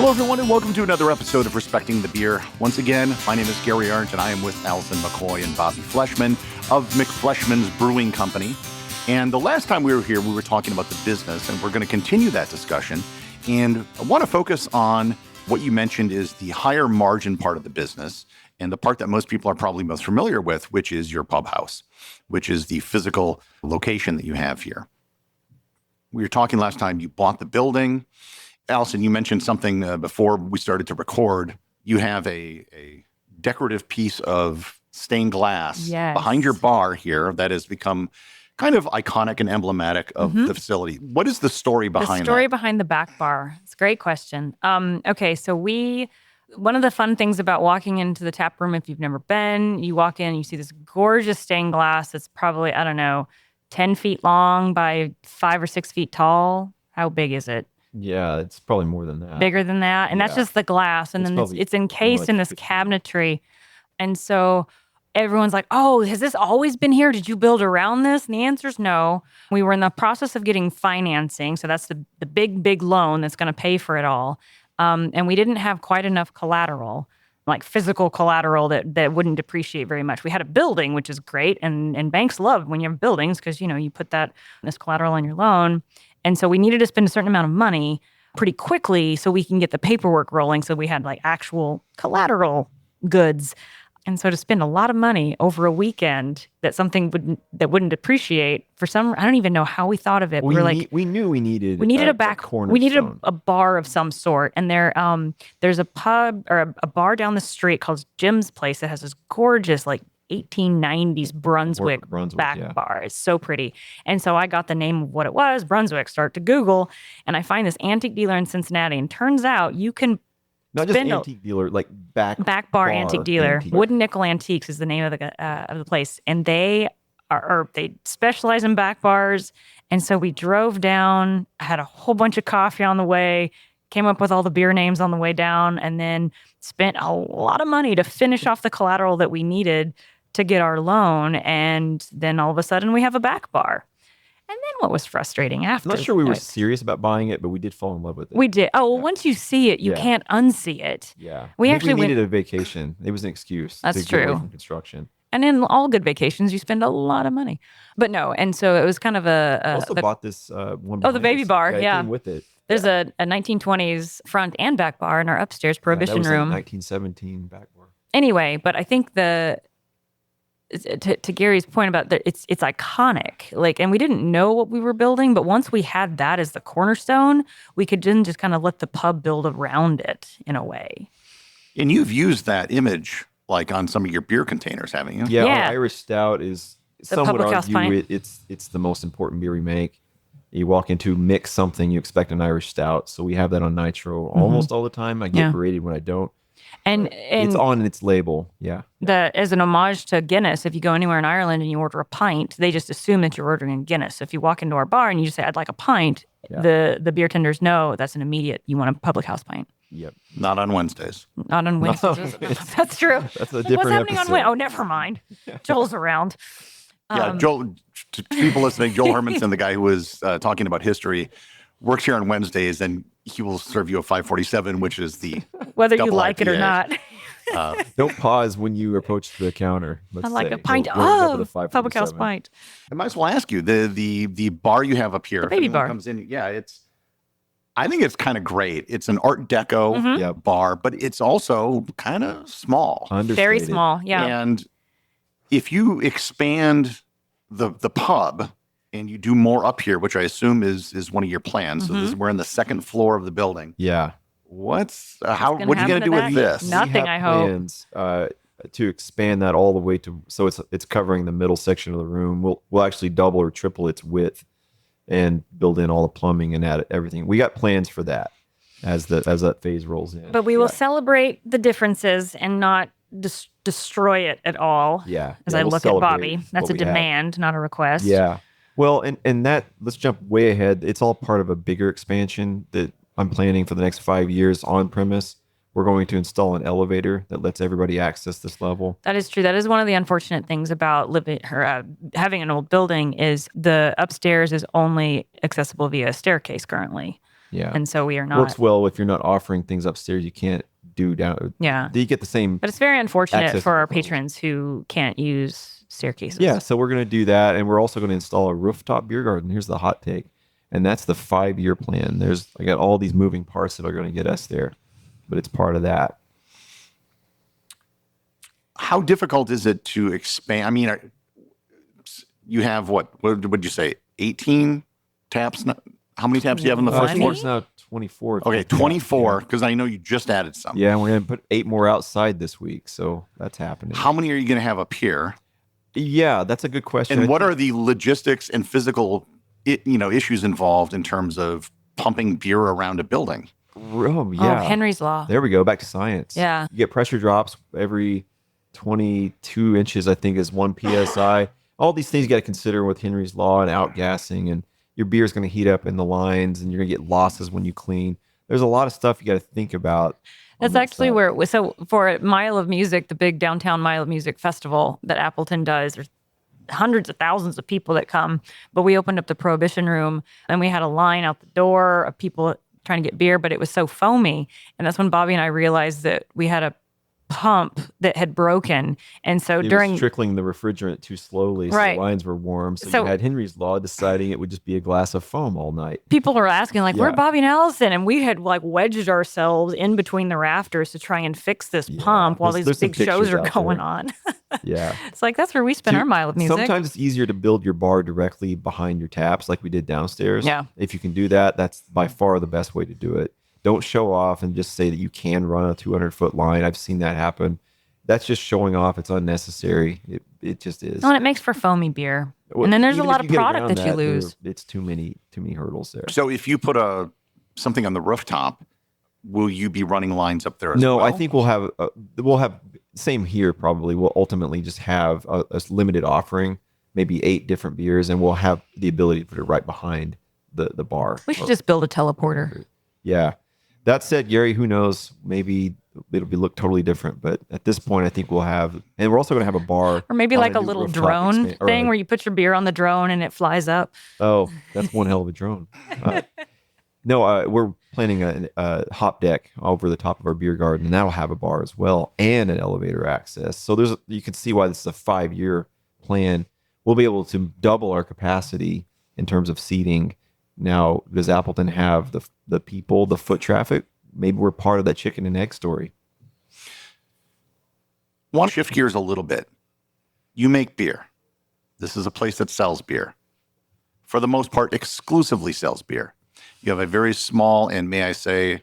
Hello, everyone, and welcome to another episode of Respecting the Beer. Once again, my name is Gary Arndt, and I am with Allison McCoy and Bobby Fleshman of McFleshman's Brewing Company. And the last time we were here, we were talking about the business, and we're going to continue that discussion. And I want to focus on what you mentioned is the higher margin part of the business, and the part that most people are probably most familiar with, which is your pub house, which is the physical location that you have here. We were talking last time, you bought the building. Allison, you mentioned something before we started to record. You have a decorative piece of stained glass behind your bar here that has become kind of iconic and emblematic of the facility. What is the story behind that? The story behind the back bar. It's a great question. Okay, so one of the fun things about walking into the tap room, if you've never been, you walk in, you see this gorgeous stained glass that's probably, 10 feet long by 5 or 6 feet tall. How big is it? Yeah, it's probably more than that. Bigger than that. And that's just the glass. And then it's encased in this cabinetry. And so everyone's like, oh, has this always been here? Did you build around this? And the answer is no. We were in the process of getting financing. So that's the big loan that's going to pay for it all. And we didn't have quite enough collateral, like physical collateral that wouldn't depreciate very much. We had a building, which is great. And banks love when you have buildings because, you put this collateral on your loan. And so we needed to spend a certain amount of money pretty quickly so we can get the paperwork rolling. So we had like actual collateral goods. And so to spend a lot of money over a weekend that wouldn't depreciate for some, I don't even know how we thought of it. We knew we needed a back corner. We needed a bar of some sort. And there's a pub or a bar down the street called Jim's Place that has this gorgeous 1890s Brunswick back bar. It's so pretty. And so I got the name of what it was, Brunswick, start to Google, and I find this antique dealer in Cincinnati. And turns out you can not just antique dealer, like back bar antique dealer. Wooden Nickel Antiques is the name of the place, and they specialize in back bars. And so we drove down, had a whole bunch of coffee on the way, came up with all the beer names on the way down, and then spent a lot of money to finish off the collateral that we needed to get our loan. And then all of a sudden we have a back bar. And then what was frustrating after? I'm not sure we were serious about buying it, but we did fall in love with it. We did. Oh, well, once you see it, you can't unsee it. Yeah. We needed a vacation. It was an excuse. That's to true. Get away from construction. And in all good vacations, you spend a lot of money. But no, and so it was kind of I also bought this one. Oh, the baby bar. Yeah. It came with it. There's a 1920s front and back bar in our upstairs prohibition room. 1917 back bar. Anyway, but I think to Gary's point about that, it's iconic. And we didn't know what we were building, but once we had that as the cornerstone, we could then just kind of let the pub build around it in a way. And you've used that image on some of your beer containers, haven't you? Yeah. Our Irish Stout is, some would argue pint. It's the most important beer we make. You walk into mix something, you expect an Irish Stout. So we have that on Nitro almost all the time. I get berated when I don't. And it's on its label, yeah. As an homage to Guinness, if you go anywhere in Ireland and you order a pint, they just assume that you're ordering a Guinness. So if you walk into our bar and you just say, I'd like a pint, the beer tenders know that's an immediate, you want a public house pint. Yep. Not on Wednesdays. Not on Wednesdays. That's true. That's a different What's happening episode. on Wednesday? Oh, never mind. Joel's around. Joel, to people listening, Joel Hermansen, the guy who was talking about history, works here on Wednesdays, and he will serve you a 547, which is the whether you like it or not. Don't pause when you approach the counter. I like a pint of public house pint. I might as well ask you, the bar you have up here, the baby bar comes in. Yeah, I think it's kind of great. It's an Art Deco bar, but it's also kind of small. Very small, yeah. And if you expand the pub and you do more up here, which I assume is one of your plans. So we're in the second floor of the building. Yeah. What are you going to do with this? Nothing, I hope. Plans, to expand that all the way so it's covering the middle section of the room. We'll actually double or triple its width and build in all the plumbing and add everything. We got plans for that as that phase rolls in. But we will celebrate the differences and not destroy it at all. Yeah. As I look at Bobby, that's a demand, not a request. Yeah. Well, and that, let's jump way ahead. It's all part of a bigger expansion that I'm planning for the next 5 years on premise. We're going to install an elevator that lets everybody access this level. That is true. That is one of the unfortunate things about having an old building is the upstairs is only accessible via a staircase currently. Yeah. And so we are not. Works well if you're not offering things upstairs. You can't do down. Yeah. You get the same. But it's very unfortunate access for our to the patrons who can't use staircases. Yeah. So we're going to do that. And we're also going to install a rooftop beer garden. Here's the hot take. And that's the 5-year plan. I got all these moving parts that are going to get us there, but it's part of that. How difficult is it to expand? I mean, you have what would you say, 18 taps? How many taps do you have on the first floor? It's now 24. Okay, 24, because I know you just added some. Yeah, and we're going to put 8 more outside this week, so that's happening. How many are you going to have up here? Yeah, that's a good question. And what are the logistics and physical issues involved in terms of pumping beer around a building? Oh, yeah. Oh, Henry's Law. There we go, back to science. Yeah. You get pressure drops every 22 inches, I think, is 1 PSI. All these things you got to consider with Henry's Law and outgassing, and your beer is going to heat up in the lines, and you're going to get losses when you clean. There's a lot of stuff you got to think about. That's actually where it was. So for Mile of Music, the big downtown Mile of Music festival that Appleton does, there's hundreds of thousands of people that come. But we opened up the Prohibition Room, and we had a line out the door of people trying to get beer, but it was so foamy. And that's when Bobby and I realized that we had a pump that had broken, and so it during was trickling the refrigerant too slowly, so Right. the lines were warm. So you had Henry's Law deciding it would just be a glass of foam all night. people were asking like, "Where Bobby and Allison?" And we had like wedged ourselves in between the rafters to try and fix this pump while There's these some big shows pictures are out going there. on. Yeah, It's like that's where we spend our Mile of Music. Sometimes it's easier to build your bar directly behind your taps, like we did downstairs. Yeah. If you can do that, that's by far the best way to do it. Don't show off and just say that you can run a 200-foot line. I've seen that happen. That's just showing off. It's unnecessary. It just is. No, and it makes for foamy beer. And then there's a Even lot if of you get product around that you lose. it's too many hurdles there. So if you put something on the rooftop, will you be running lines up there as No, well? I think we'll have same here probably. We'll ultimately just have a limited offering, maybe 8 different beers, and we'll have the ability to put it right behind the bar. We should just build a teleporter. Yeah. That said, Gary, who knows? Maybe it'll look totally different. But at this point, I think we'll have, and we're also going to have a bar. Or maybe on like a new little rooftop drone or thing where you put your beer on the drone and it flies up. Oh, that's one hell of a drone. No, we're planning a hop deck over the top of our beer garden, and that'll have a bar as well and an elevator access. So you can see why this is a 5-year plan. We'll be able to double our capacity in terms of seating. Now, does Appleton have the people, the foot traffic? Maybe we're part of that chicken and egg story. Want to shift gears a little bit. You make beer. This is a place that sells beer. For the most part, exclusively sells beer. You have a very small and, may I say,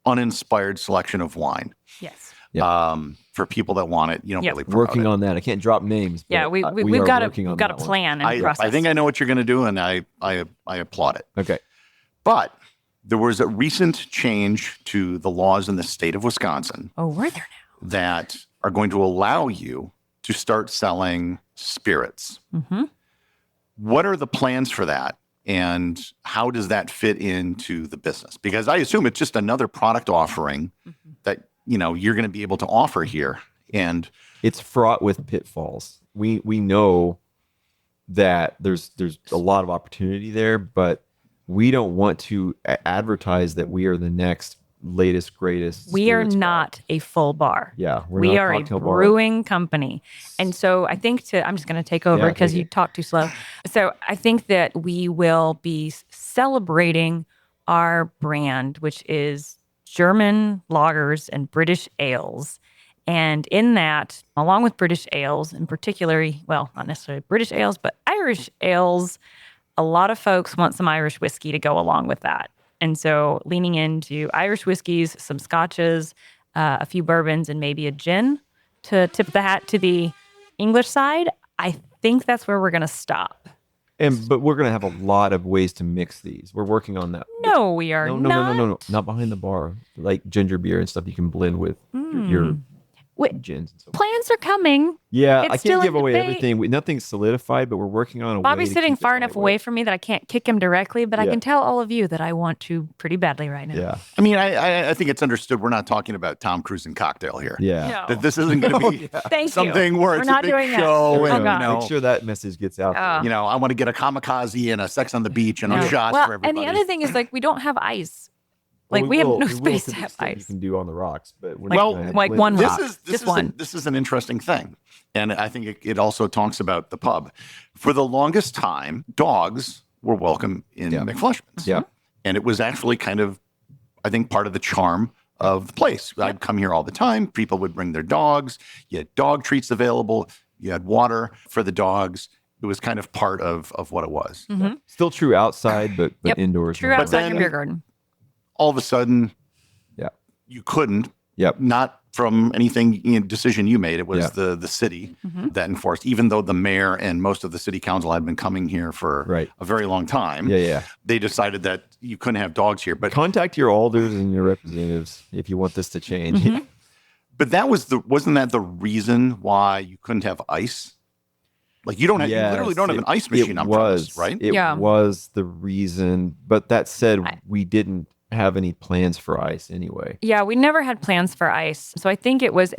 uninspired selection of wine. Yes. Yeah. For people that want it, you don't really promote Working it. on that. I can't drop names. But Yeah, we've are got working on a that one. plan and process. I think I know what you're going to do, and I applaud it. Okay. But there was a recent change to the laws in the state of Wisconsin Oh, we're there now. that are going to allow you to start selling spirits. Mm-hmm. What are the plans for that? And how does that fit into the business? Because I assume it's just another product offering that, you're going to be able to offer here. And It's fraught with pitfalls. We know that there's a lot of opportunity there, but we don't want to advertise that we are the next latest, greatest. We are spirits not a full bar. Yeah, We not are a cocktail bar. brewing company. And so I think I'm just going to take over Yeah, because take you it. talk too slow. So I think that we will be celebrating our brand, which is German lagers and British ales. And in that, along with British ales, in particular, well, not necessarily British ales, but Irish ales, a lot of folks want some Irish whiskey to go along with that. And so leaning into Irish whiskeys, some scotches, a few bourbons, and maybe a gin to tip the hat to the English side, I think that's where we're going to stop. But we're going to have a lot of ways to mix these. We're working on that. No, we are not. No. Not behind the bar. Like ginger beer and stuff you can blend with your gins and so forth. Plans are coming. Yeah, It's I still can't in give away debate. everything. Nothing's solidified, but we're working on a way Bobby's to sitting keep it far enough away lightweight. from me that I can't kick him directly, but I Yeah. can tell all of you that I want to pretty badly right now. Yeah. I mean, I think it's understood we're not talking about Tom Cruise and cocktail here. Yeah. No. That this isn't going to be Thank you. something where We're it's not a big doing that. show Oh, and, God. Make sure that message gets out there. Oh. I want to get a kamikaze and a sex on the beach and No. a shots well, for everybody. and the other thing is like we don't have ice. Like we have no will space to to the have extent ice. You can do on the rocks, but we're Like- not gonna have like blend- one rock. This is an interesting thing. And I think it also talks about the pub. For the longest time, dogs were welcome in McFleshman's. Yeah. And it was actually kind of, I think, part of the charm of the place. I'd come here all the time. People would bring their dogs. You had dog treats available. You had water for the dogs. It was kind of part of what it was. Mm-hmm. Still true outside, but indoors. True no. outside then- your beer garden. All of a sudden, Yeah. you couldn't. Yep. Not from anything decision you made. It was Yeah. the city Mm-hmm. that enforced, even though the mayor and most of the city council had been coming here for Right. a very long time. Yeah. They decided that you couldn't have dogs here. But Contact your alders and your representatives if you want this to change. Mm-hmm. but wasn't that the reason why you couldn't have ice? Like you literally don't have an ice machine on premise, right? It Yeah. was the reason. But that said, I- we didn't have any plans for ice anyway. Yeah, we never had plans for ice. So I think it was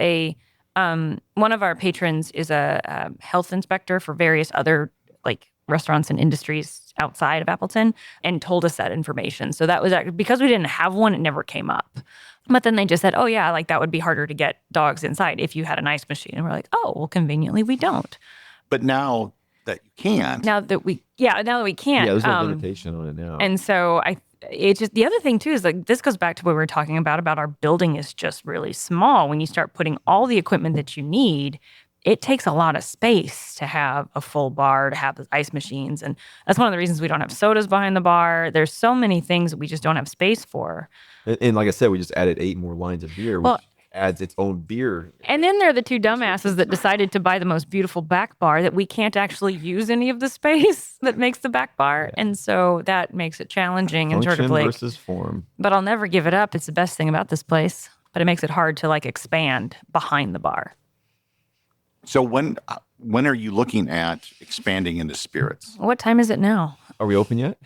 one of our patrons is a health inspector for various other like restaurants and industries outside of Appleton and told us that information. So that was because we didn't have one, it never came up. But then they just said, oh yeah, like that would be harder to get dogs inside if you had an ice machine. And we're like, oh, well, conveniently we don't. But now that you can't, Now that we can't. Yeah, there's no limitation on it now. And so it's just the other thing too is like this goes back to what we were talking about our building is just really small. When you start putting all the equipment that you need, it takes a lot of space to have a full bar, to have the ice machines. And that's one of the reasons we don't have sodas behind the bar. There's so many things that we just don't have space for. And like I said, we just added 8 more lines of beer, which Well- adds its own beer. And then there are the two dumbasses that decided to buy the most beautiful back bar that we can't actually use any of the space that makes the back bar. And so that makes it challenging and sort Function of like, versus form. but I'll never give it up. It's the best thing about this place, but it makes it hard to like expand behind the bar. so when are you looking at expanding into spirits? What time is it now? Are we open yet?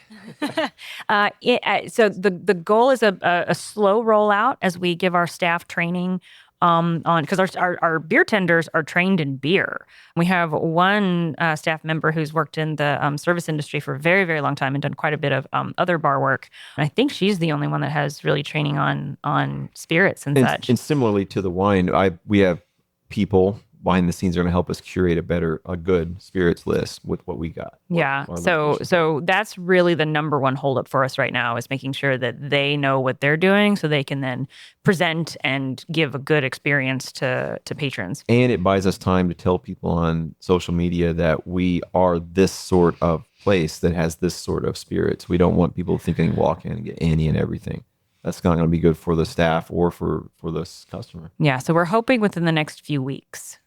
So the goal is a slow rollout as we give our staff training on because our beer tenders are trained in beer. We have one staff member who's worked in the service industry for a very, very long time and done quite a bit of other bar work. And I think she's the only one that has really training on spirits and such. And similarly to the wine, we have people behind the scenes are going to help us curate a good spirits list with what we got. Yeah. Our So location. that's really the number one holdup for us right now is making sure that they know what they're doing so they can then present and give a good experience to patrons. And it buys us time to tell people on social media that we are this sort of place that has this sort of spirits. We don't want people thinking walk in and get any and everything. That's not going to be good for the staff or for this customer. Yeah. So we're hoping within the next few weeks.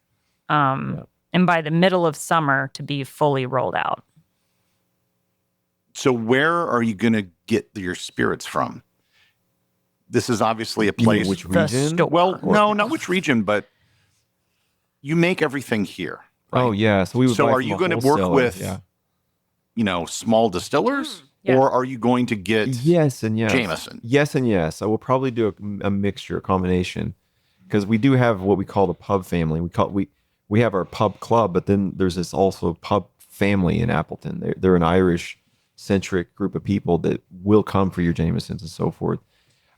And by the middle of summer to be fully rolled out. So where are you going to get your spirits from? This is obviously a place. Which region? Well, no, not which region, but you make everything here. Right? Oh yeah. So we would. So buy are from you a going to work wholesaler. with, Yeah. small distillers, Yeah. or are you going to get Yes and yes. Jameson? Yes and yes. I will probably do a mixture, a combination, because we do have what we call the pub family. We have our pub club, but then there's this also pub family in Appleton. They're an Irish-centric group of people that will come for your Jamesons and so forth.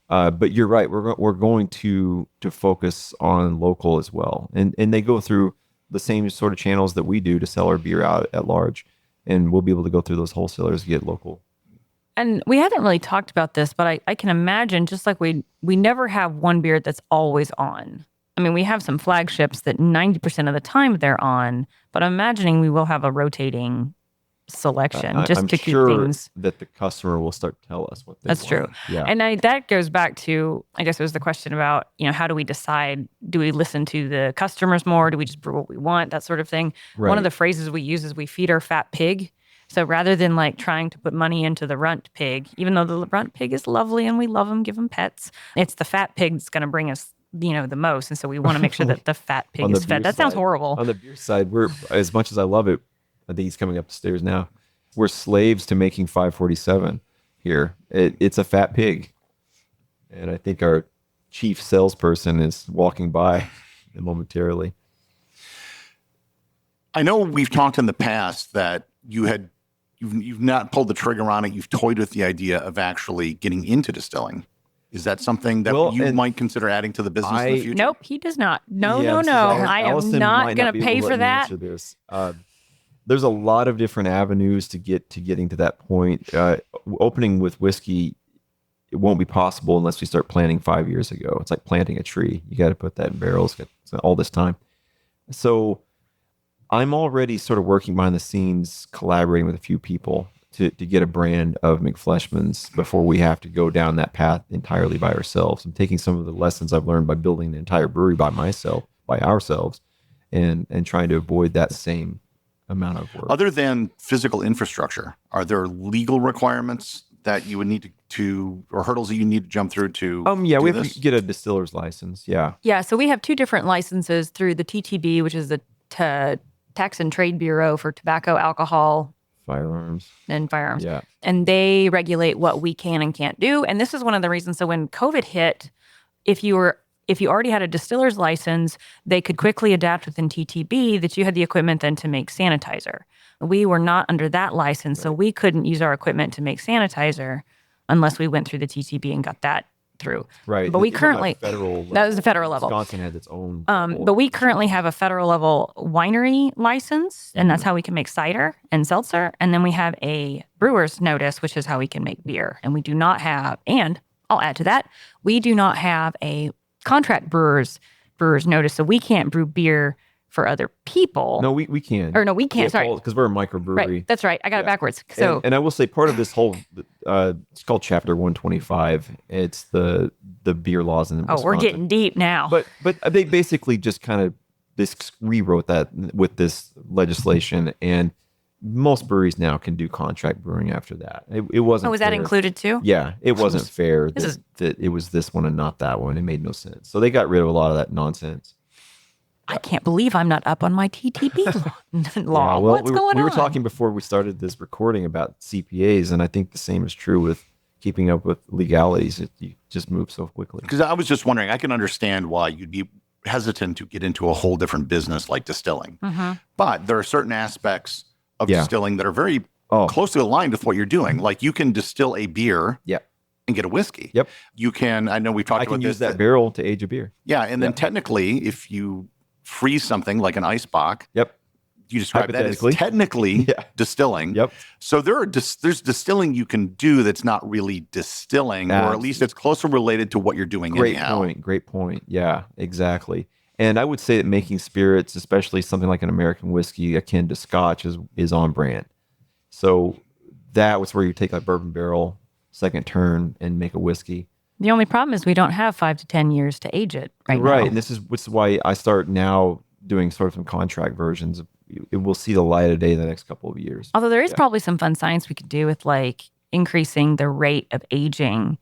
But you're right. We're going to focus on local as well, and they go through the same sort of channels that we do to sell our beer out at large, and we'll be able to go through those wholesalers to get local. And we haven't really talked about this, but I can imagine just like we never have one beer that's always on. I mean, we have some flagships that 90% of the time they're on, but I'm imagining we will have a rotating selection I'm to sure keep things. that the customer will start to tell us what they That's want. true. Yeah. And that goes back to, I guess it was the question about, how do we decide? Do we listen to the customers more? Do we just brew what we want? That sort of thing. One Right. of the phrases we use is we feed our fat pig. So rather than like trying to put money into the runt pig, even though the runt pig is lovely and we love them, give them pets, it's the fat pig that's going to bring us, the most. And so we want to make sure that the fat pig On the is fed. beer That sounds side- horrible. On the beer side, we're, as much as I love it, I think he's coming up the stairs now. We're slaves to making 547 here. It's a fat pig. And I think our chief salesperson is walking by momentarily. I know we've talked in the past that you've not pulled the trigger on it. You've toyed with the idea of actually getting into distilling. Is that something that you might consider adding to the business in the future? Nope, he does not. No. I am Allison not going be to pay able for let me that. answer this. There's a lot of different avenues to getting to that point. Opening with whiskey, it won't be possible unless we start planting 5 years ago. It's like planting a tree. You got to put that in barrels all this time. So I'm already sort of working behind the scenes, collaborating with a few people to get a brand of McFleshman's before we have to go down that path entirely by ourselves. I'm taking some of the lessons I've learned by building the entire brewery by ourselves, and trying to avoid that same amount of work. Other than physical infrastructure, are there legal requirements that you would need to or hurdles that you need to jump through to we have to get a distiller's license. Yeah, so we have 2 different licenses through the TTB, which is the Tax and Trade Bureau for tobacco, alcohol, firearms. Yeah. And they regulate what we can and can't do. And this is one of the reasons. So when COVID hit, if you already had a distiller's license, they could quickly adapt within TTB that you had the equipment then to make sanitizer. We were not under that license, so we couldn't use our equipment to make sanitizer unless we went through the TTB and got that through. Right. But we currently, that was the federal level. Wisconsin had its own. But we currently have a federal level winery license, and that's how we can make cider and seltzer. And then we have a brewer's notice, which is how we can make beer. And we do not have, and I'll add to that, we do not have a contract brewer's notice. So we can't brew beer for other people. No, we can. Or no, we can't. Sorry. Because we're a microbrewery. Right. That's right. I got it backwards. So, and I will say part of this whole, it's called Chapter 125. It's the beer laws in Wisconsin. We're getting deep now. But they basically just kind of rewrote that with this legislation, and most breweries now can do contract brewing after that. It wasn't. Was that included too? Yeah, it wasn't fair that it was this one and not that one. It made no sense. So they got rid of a lot of that nonsense. I can't believe I'm not up on my TTB law. Yeah, well, What's going on? We were talking before we started this recording about CPAs, and I think the same is true with keeping up with legalities. You just move so quickly. Because I was just wondering, I can understand why you'd be hesitant to get into a whole different business like distilling. Mm-hmm. But there are certain aspects of distilling that are very closely aligned with what you're doing. Like you can distill a beer. And get a whiskey. Yep. You can, I know we've talked about this. I can use that barrel to age a beer. Yeah. And then technically, if you freeze something like an ice bock. Yep. You describe that as technically distilling. Yep. So there's distilling you can do that's not really distilling, or at least it's closely related to what you're doing anyhow. Great point. Yeah, exactly. And I would say that making spirits, especially something like an American whiskey akin to Scotch, is on brand. So that was where you take a bourbon barrel, second turn, and make a whiskey. The only problem is we don't have 5 to 10 years to age it now. Right, and this is why I start now doing sort of some contract versions. It will see the light of day in the next couple of years. Although there is probably some fun science we could do with like increasing the rate of aging.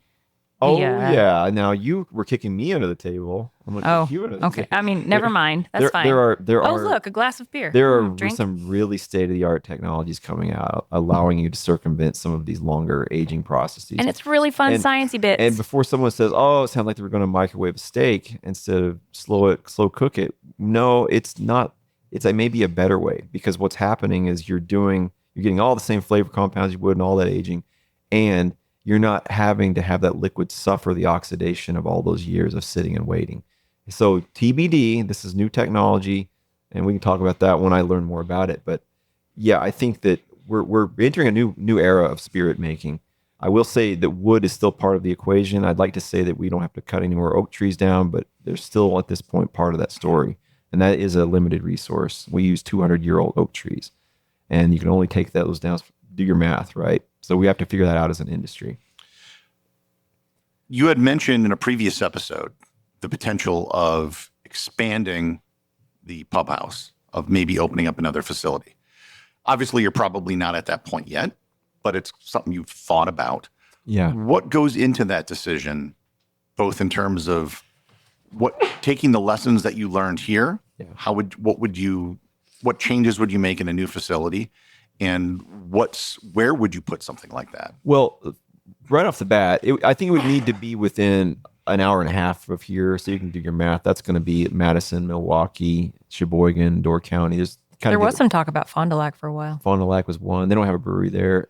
Oh, yeah. Now you were kicking me under the table. I'm like, you under the table. I mean, never mind. That's fine. There are. Look, a glass of beer. There are some really state-of-the-art technologies coming out, allowing you to circumvent some of these longer aging processes. And it's really fun, sciencey bits. And before someone says, "Oh, it sounds like they were going to microwave a steak instead of slow cook it," no, it's not. It's maybe a better way, because what's happening is you're getting all the same flavor compounds you would in all that aging, and you're not having to have that liquid suffer the oxidation of all those years of sitting and waiting. So TBD, this is new technology, and we can talk about that when I learn more about it. But yeah, I think that we're entering a new era of spirit making. I will say that wood is still part of the equation. I'd like to say that we don't have to cut any more oak trees down, but they're still at this point part of that story. And that is a limited resource. We use 200-year-old oak trees, and you can only take those down. Do your math, right? So we have to figure that out as an industry. You had mentioned in a previous episode the potential of expanding the pub house, of maybe opening up another facility. Obviously, you're probably not at that point yet, but it's something you've thought about. Yeah. What goes into that decision, both in terms of taking the lessons that you learned here, what changes would you make in a new facility, and where would you put something like that? Well, right off the bat, I think it would need to be within an hour and a half of here, so you can do your math. That's going to be Madison, Milwaukee, Sheboygan, Door County. There was some talk about Fond du Lac for a while. Fond du Lac was one. They don't have a brewery there.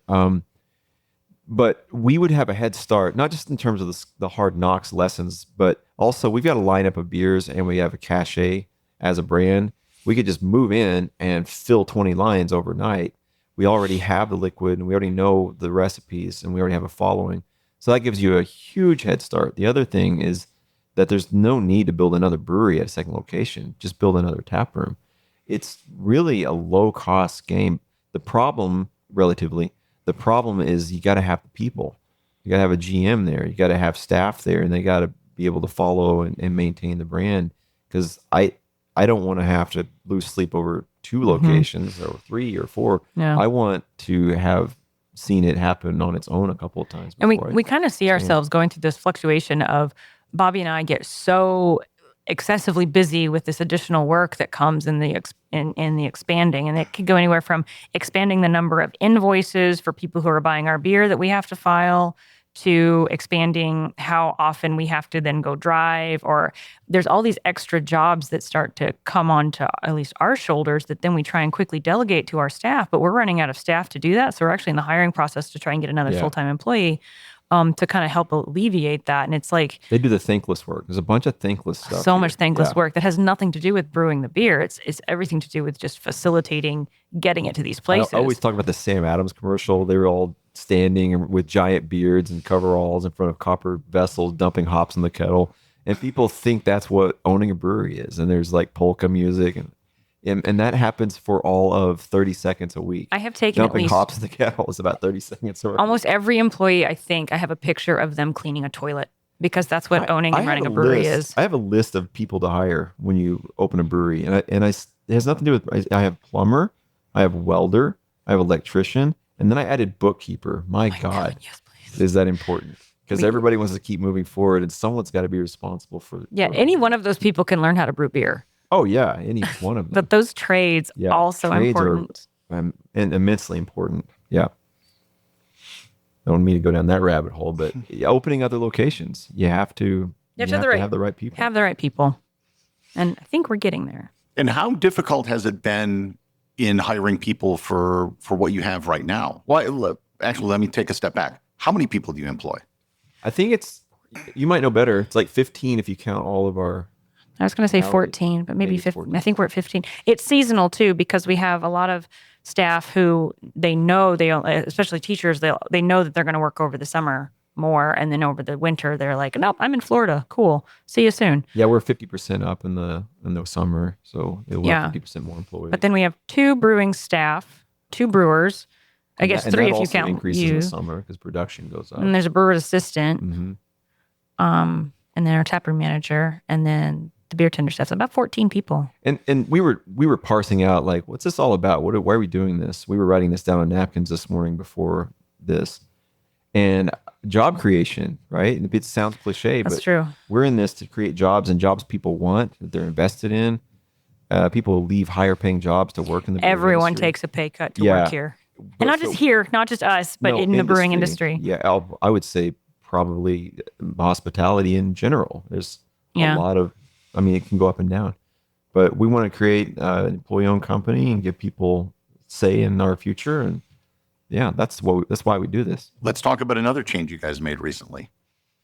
But we would have a head start, not just in terms of the hard knocks lessons, but also we've got a lineup of beers and we have a cachet as a brand. We could just move in and fill 20 lines overnight. We already have the liquid and we already know the recipes and we already have a following. So that gives you a huge head start. The other thing is that there's no need to build another brewery at a second location. Just build another tap room. It's really a low cost game. The problem is you got to have the people. You got to have a GM there. You got to have staff there, and they got to be able to follow and maintain the brand. Because I don't want to have to lose sleep over 2 locations or 3 or 4. Yeah. I want to have seen it happen on its own a couple of times. And we kind of see ourselves going through this fluctuation of Bobby and I get so excessively busy with this additional work that comes in the expanding, and it could go anywhere from expanding the number of invoices for people who are buying our beer that we have to file, to expanding how often we have to then go drive, or there's all these extra jobs that start to come onto at least our shoulders that then we try and quickly delegate to our staff, but we're running out of staff to do that. So we're actually in the hiring process to try and get another full-time employee to kind of help alleviate that. And it's like they do the thankless work. There's a bunch of thankless stuff. So much thankless work that has nothing to do with brewing the beer. It's everything to do with just facilitating getting it to these places. I always talk about the Sam Adams commercial. They were all standing with giant beards and coveralls in front of copper vessels, dumping hops in the kettle. And people think that's what owning a brewery is. And there's like polka music and that happens for all of 30 seconds a week. I have taken dumping at least hops in the kettle is about 30 seconds. Almost every employee, I think, I have a picture of them cleaning a toilet, because that's what owning and running a brewery is. I have a list of people to hire when you open a brewery, and it has nothing to do with. I have plumber, I have welder, I have electrician, and then I added bookkeeper. My God, yes, please. Is that important? Because everybody wants to keep moving forward, and someone's got to be responsible for. Any one of those people can learn how to brew beer. Oh yeah, any one of them. But those trades also important. And immensely important. Yeah. I don't mean to go down that rabbit hole, but opening other locations, you have to have the right people. Have the right people. And I think we're getting there. And how difficult has it been in hiring people for what you have right now? Well, actually, let me take a step back. How many people do you employ? I think you might know better. It's like 15 if you count all of our. I was going to say 14, but maybe 15. 14. I think we're at 15. It's seasonal too, because we have a lot of staff who they know especially teachers, they know that they're going to work over the summer more, and then over the winter they're like, nope, I'm in Florida. Cool. See you soon. Yeah, we're 50% up in the summer, so it'll have 50% more employees. But then we have 2 brewing staff, 2 brewers. I guess 3 if you count increases in the summer because production goes up. And there's a brewer's assistant, and then our taproom manager, and then the beer tender staff. So about 14 people. And we were parsing out like, what's this all about? Why are we doing this? We were writing this down on napkins this morning before this. And job creation, right? And it sounds cliche, That's but true. We're in this to create jobs, and jobs people want, that they're invested in. People leave higher paying jobs to work in the brewing Everyone industry. Takes a pay cut to work here. And not just here, not just us, but in the brewing industry. Yeah, I would say probably hospitality in general. There's a lot of, it can go up and down. But we want to create an employee-owned company and give people say in our future. And that's why we do this. Let's talk about another change you guys made recently.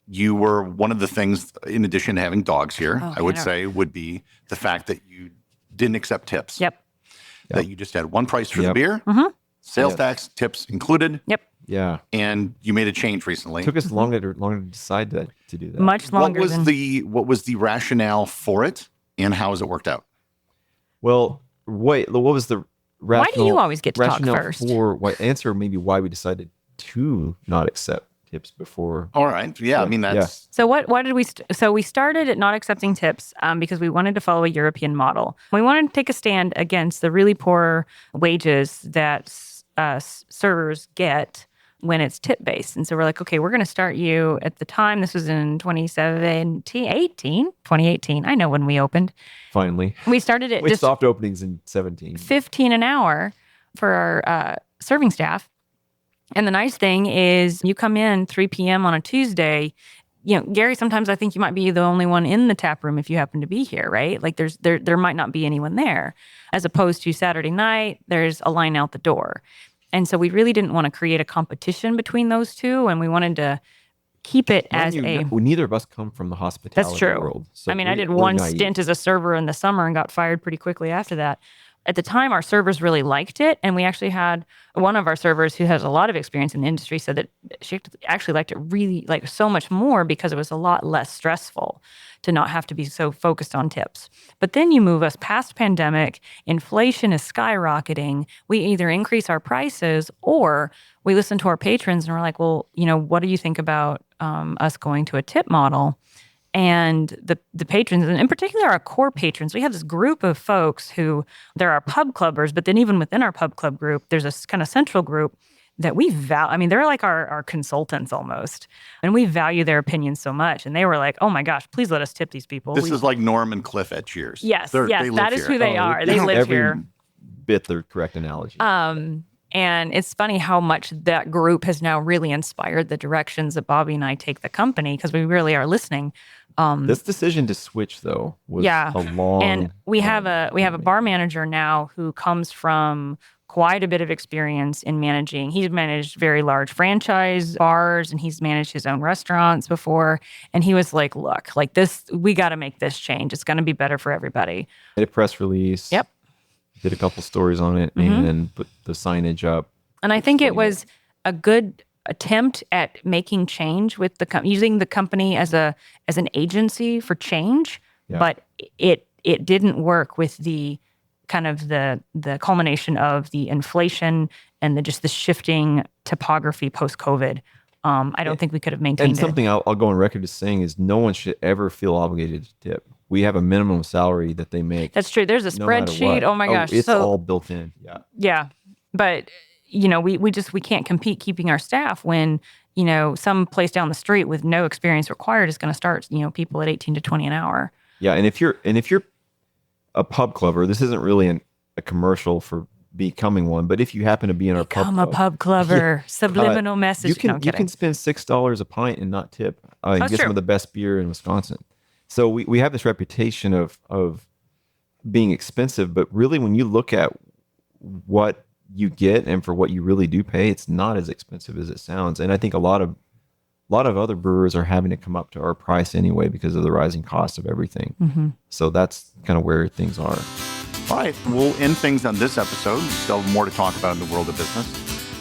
You were one of the things, in addition to having dogs here, I would say, would be the fact that you didn't accept tips. Yep. That you just had one price for the beer, sales tax, tips included. Yep. Yeah. And you made a change recently. It took us longer to decide to do that. Much longer. What was the rationale for it, and how has it worked out? Well, what was the rationale? Why do you always get to talk first? Answer maybe why we decided to not accept tips before. All right. Yeah. That's. So what did we, so we started at not accepting tips because we wanted to follow a European model. We wanted to take a stand against the really poor wages that servers get when it's tip-based. And so we're like, okay, we're going to start you at the time. This was in 2018. I know when we opened. Finally. We started at just soft openings in 17. $15 an hour for our serving staff. And the nice thing is you come in 3 p.m. on a Tuesday. Gary, sometimes I think you might be the only one in the tap room if you happen to be here, right? Like there might not be anyone there. As opposed to Saturday night, there's a line out the door. And so we really didn't want to create a competition between those two. And we wanted to keep it as neither of us come from the hospitality That's true. world. So I mean, I did one stint as a server in the summer and got fired pretty quickly after that. At the time, our servers really liked it. And we actually had one of our servers who has a lot of experience in the industry said that she actually liked it really like so much more because it was a lot less stressful to not have to be so focused on tips. But then you move us past pandemic, inflation is skyrocketing. We either increase our prices or we listen to our patrons and we're like, well, what do you think about us going to a tip model? And the patrons, and in particular our core patrons, we have this group of folks who, they're our pub clubbers, but then even within our pub club group, there's this kind of central group that we value. I mean, they're like our consultants almost. And we value their opinions so much. And they were like, oh my gosh, please let us tip these people. This is like Norm and Cliff at Cheers. Yes, that is who they are. They live here. Every bit the correct analogy. And it's funny how much that group has now really inspired the directions that Bobby and I take the company because we really are listening. This decision to switch, though, was a long. And we have a bar manager now who comes from quite a bit of experience in managing. He's managed very large franchise bars and he's managed his own restaurants before. And he was like, "Look, like this, we got to make this change. It's going to be better for everybody." Did a press release. Yep. Did a couple stories on it and then put the signage up. And I think it was a good attempt at making change with using the company as an agency for change, but it didn't work with the kind of the culmination of the inflation and just the shifting topography post-COVID. I don't think we could have maintained it. And something I'll go on record as saying is no one should ever feel obligated to tip. We have a minimum salary that they make. That's true. There's a spreadsheet. Oh my gosh. It's all built in. Yeah. Yeah. But, we can't compete keeping our staff when, some place down the street with no experience required is going to start, people at 18 to 20 an hour. Yeah. And if you're a pub clubber, this isn't really a commercial for becoming one, but if you happen to be in our pub club. Become a pub clubber. Subliminal message. You can spend $6 a pint and not tip and get some of the best beer in Wisconsin. So we have this reputation of being expensive, but really when you look at what you get and for what you really do pay, it's not as expensive as it sounds. And I think a lot of other brewers are having to come up to our price anyway because of the rising cost of everything. Mm-hmm. So that's kind of where things are. All right, we'll end things on this episode. We still have more to talk about in the world of business.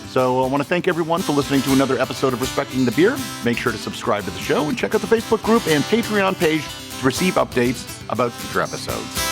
So I want to thank everyone for listening to another episode of Respecting the Beer. Make sure to subscribe to the show and check out the Facebook group and Patreon page to receive updates about future episodes.